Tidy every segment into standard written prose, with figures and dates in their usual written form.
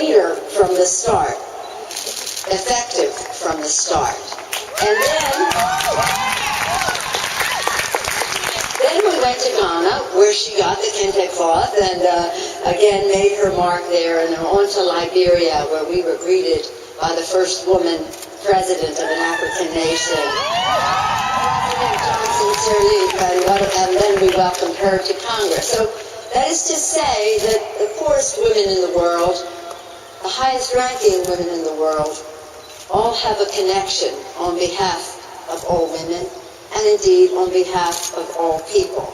leader from the start, effective from the start. And then we went to Ghana, where she got the kente cloth, and again made her mark there, and then on to Liberia, where we were greeted by the first woman president of an African nation. And then we welcomed her to Congress. So that is to say that the poorest women in the world, the highest ranking women in the world, all have a connection on behalf of all women, and indeed on behalf of all people.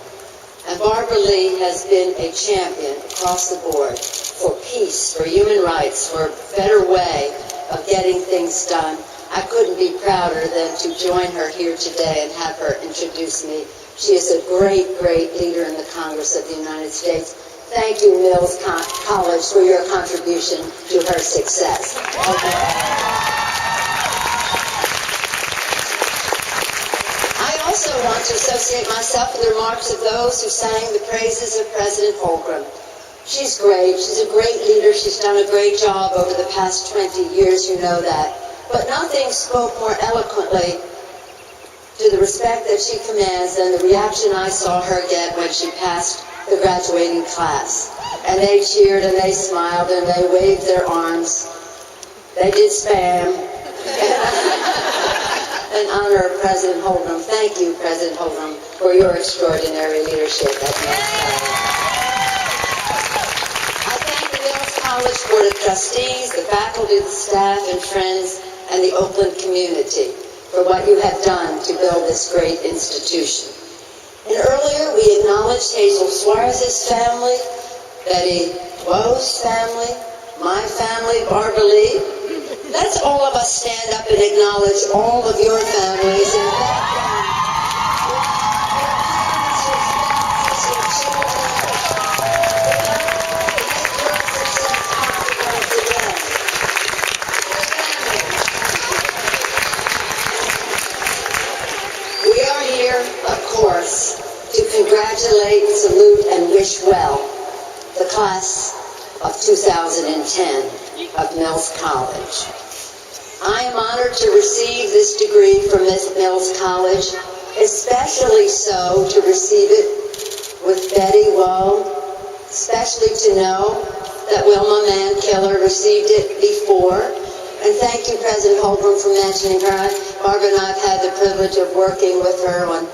And Barbara Lee has been a champion across the board for peace, for human rights, for a better way of getting things done. I couldn't be prouder than to join her here today and have her introduce me. She is a great, great leader in the Congress of the United States. Thank you, Mills College, for your contribution to her success. I also want to associate myself with the remarks of those who sang the praises of President Holmgren. She's great. She's a great leader. She's done a great job over the past 20 years, you know that. But nothing spoke more eloquently to the respect that she commands than the reaction I saw her get when she passed the graduating class. And they cheered and they smiled and they waved their arms. They did spam. In honor of President Holmgren. Thank you, President Holmgren, for your extraordinary leadership at Mills College. I thank the Mills College Board of Trustees, the faculty, the staff, and friends, and the Oakland community for what you have done to build this great institution. And earlier we acknowledged Hazel Suarez's family, Betty Woe's family, my family, Barbara Lee. Let's all of us stand up and acknowledge all of your families and thank them. To congratulate, salute, and wish well the class of 2010 of Mills College. I am honored to receive this degree from Mills College, especially so to receive it with Betty Woe, especially to know that Wilma Mankiller received it before. And thank you, President Holmgren, for mentioning her. Barbara and I have had the privilege of working with her on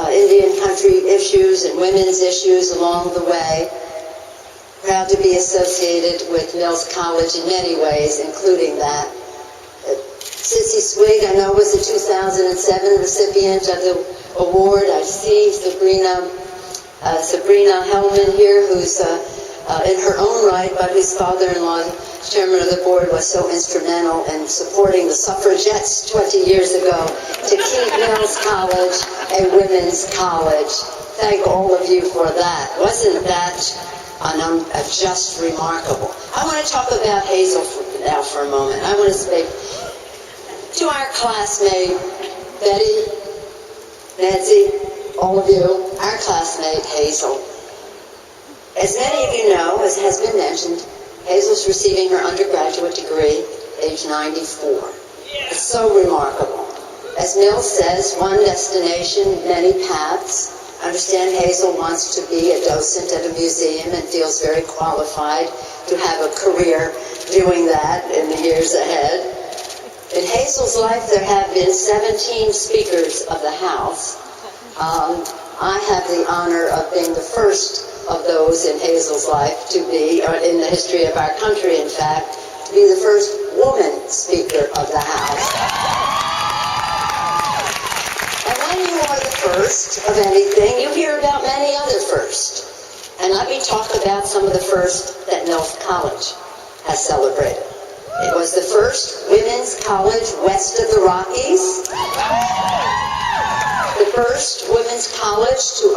Indian country issues and women's issues along the way. Proud to be associated with Mills College in many ways, including that. Sissy Swig, I know, was the 2007 recipient of the award. I see Sabrina Hellman here, who's in her own right, but whose father-in-law, chairman of the board, was so instrumental in supporting the suffragettes 20 years ago to keep Mills College a women's college. Thank all of you for that. Wasn't that just remarkable? I want to talk about Hazel now for a moment. I want to speak to our classmate, Betty, Nancy, all of you, our classmate, Hazel. As many of you know, as has been mentioned, Hazel's receiving her undergraduate degree, age 94. It's so remarkable. As Mills says, one destination, many paths. I understand Hazel wants to be a docent at a museum and feels very qualified to have a career doing that in the years ahead. In Hazel's life, there have been 17 speakers of the House. I have the honor of being the first of those in Hazel's life to be, or in the history of our country, in fact, to be the first woman Speaker of the House. And when you are the first of anything, you hear about many other firsts. And let me talk about some of the first that Mills College has celebrated. It was the first women's college west of the Rockies. The first women's college to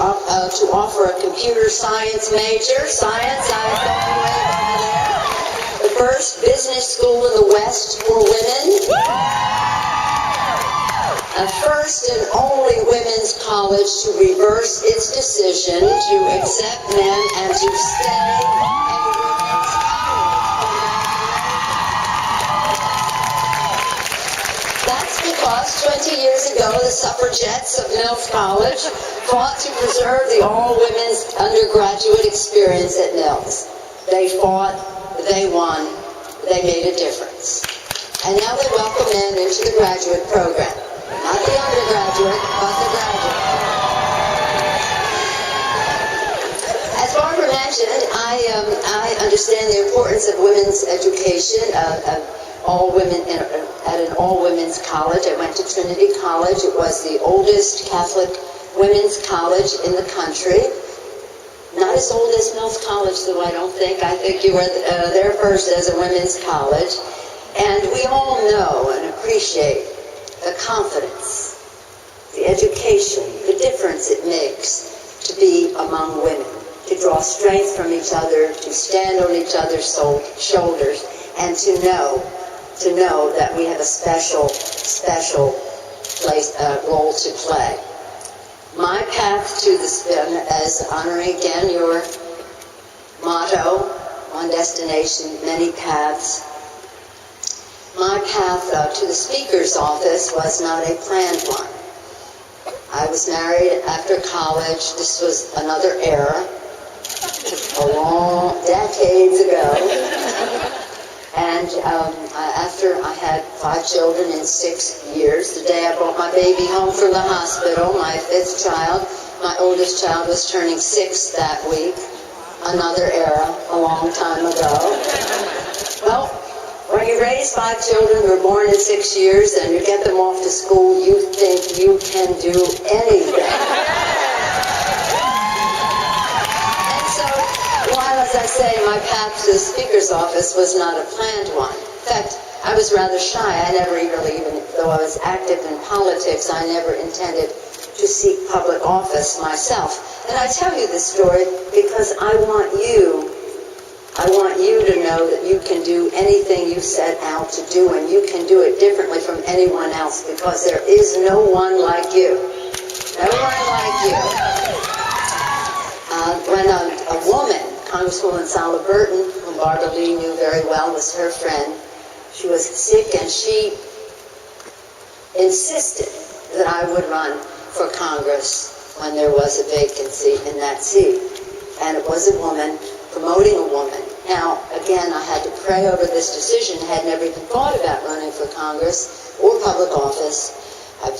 offer a computer science major. Science, I thought you went over there. The first business school in the West for women. The first and only women's college to reverse its decision to accept men and to stay a women's college. because 20 years ago, the suffragettes of Mills College fought to preserve the all-women's undergraduate experience at Mills. They fought, they won, they made a difference. And now they welcome men into the graduate program. Not the undergraduate, but the graduate. As Barbara mentioned, I understand the importance of women's education, all women at an all-women's college. I went to Trinity College. It was the oldest Catholic women's college in the country. Not as old as Mills College, though, I don't think. I think you were there first as a women's college. And we all know and appreciate the confidence, the education, the difference it makes to be among women, to draw strength from each other, to stand on each other's shoulders, and to know that we have a special role to play. My path to this, as honoring again your motto, one destination, many paths. My path to the Speaker's office was not a planned one. I was married after college. This was another era, decades ago. And after I had 5 children in 6 years, the day I brought my baby home from the hospital, my 5th child, my oldest child was turning 6 that week. Another era, a long time ago. Well, when you raise 5 children who are born in 6 years and you get them off to school, you think you can do anything. And so, while, as I say, my path to the Speaker's office was not a planned one. In fact, I was rather shy. I never really, even though I was active in politics, I never intended to seek public office myself. And I tell you this story because I want you to know that you can do anything you set out to do, and you can do it differently from anyone else, because there is no one like you. No one like you. When a woman, Congresswoman Sala Burton, whom Barbara Lee knew very well, was her friend, she was sick, and she insisted that I would run for Congress when there was a vacancy in that seat. And it was a woman promoting a woman. Now, again, I had to pray over this decision. I had never even thought about running for Congress or public office. I've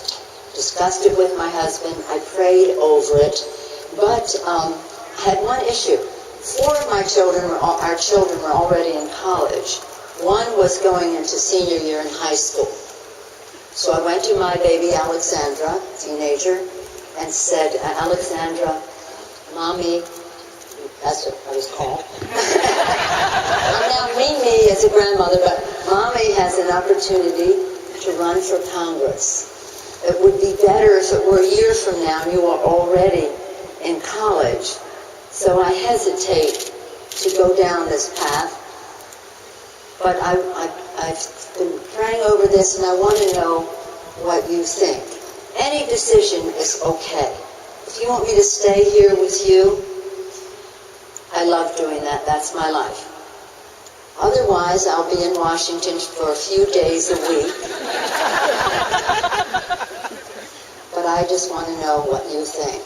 discussed it with my husband. I prayed over it. But I had one issue. 4 of my children, our children were already in college. One was going into senior year in high school. So I went to my baby Alexandra, teenager, and said, Alexandra, Mommy, that's what I was called. Now, Mimi is a grandmother, but Mommy has an opportunity to run for Congress. It would be better if it were a year from now and you are already in college. So I hesitate to go down this path. But I've been praying over this, and I want to know what you think. Any decision is okay. If you want me to stay here with you, I love doing that. That's my life. Otherwise, I'll be in Washington for a few days a week. But I just want to know what you think.